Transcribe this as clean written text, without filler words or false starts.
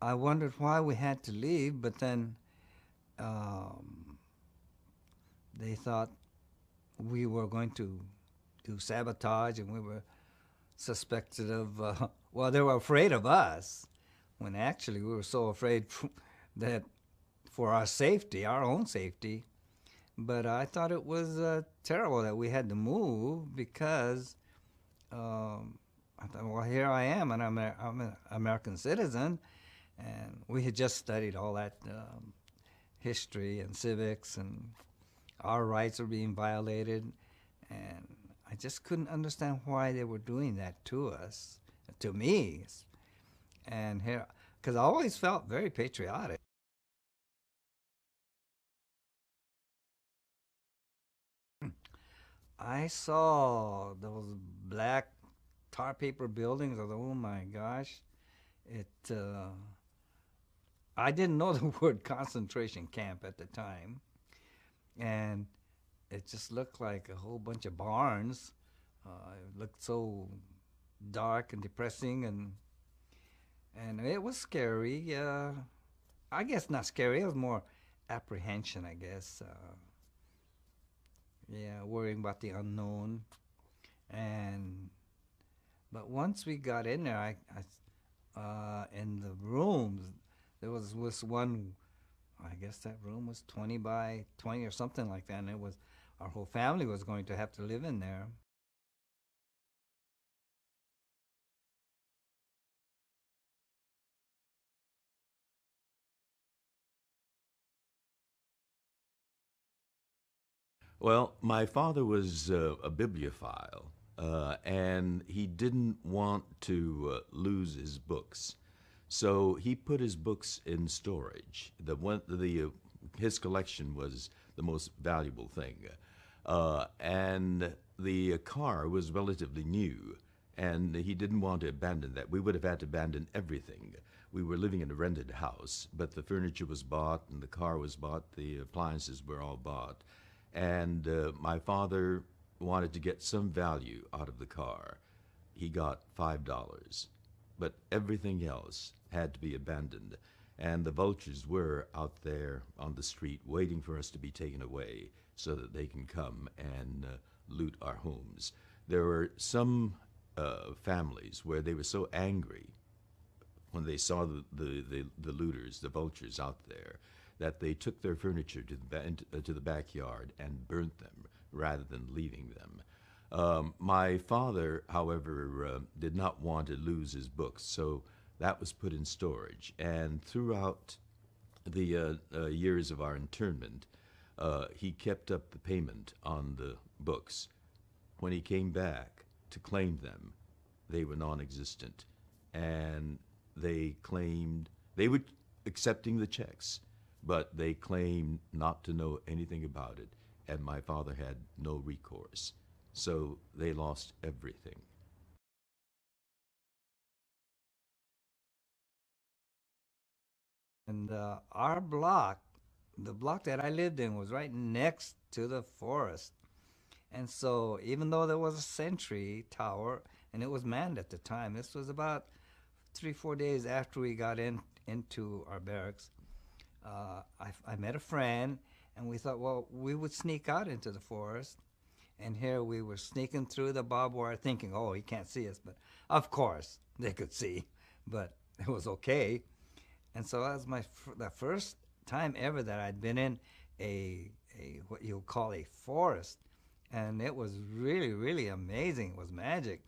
I wondered why we had to leave, but then um, they thought we were going to do sabotage and we were suspected of, well, they were afraid of us when actually we were so afraid that for our safety, our own safety. But I thought it was terrible that we had to move because I thought, well, here I am, and I'm an American citizen, and we had just studied all that history and civics, and our rights were being violated, and I just couldn't understand why they were doing that to us, to me, and here, because I always felt very patriotic. I saw those black tar paper buildings. I thought, oh my gosh, it. I didn't know the word concentration camp at the time, and it just looked like a whole bunch of barns. It looked so dark and depressing, and it was scary. I guess not scary. It was more apprehension, I guess. Yeah, worrying about the unknown. And but once we got in there, in the rooms, there was one. I guess that room was 20 by 20 or something like that, and it was our whole family was going to have to live in there. Well, my father was a bibliophile, and he didn't want to lose his books, so he put his books in storage. His collection was the most valuable thing, and the car was relatively new, and he didn't want to abandon that. We would have had to abandon everything. We were living in a rented house, but the furniture was bought, and the car was bought, the appliances were all bought. And my father wanted to get some value out of the car. He got $5, but everything else had to be abandoned. And the vultures were out there on the street waiting for us to be taken away so that they can come and loot our homes. There were some families where they were so angry when they saw the looters, the vultures out there, that they took their furniture to the backyard and burnt them rather than leaving them. My father, however, did not want to lose his books, so that was put in storage. And throughout the years of our internment, he kept up the payment on the books. When he came back to claim them, they were non existent. And they claimed they were accepting the checks, but they claimed not to know anything about it, and my father had no recourse. So they lost everything. And our block, the block that I lived in, was right next to the forest. And so, even though there was a sentry tower and it was manned at the time, this was about 3, 4 days after we got into our barracks. I met a friend, and we thought, well, we would sneak out into the forest. And here we were sneaking through the barbed wire, thinking, oh, he can't see us. But of course, they could see, but it was okay. And so that was the first time ever that I'd been in a what you call a forest, and it was really amazing. It was magic.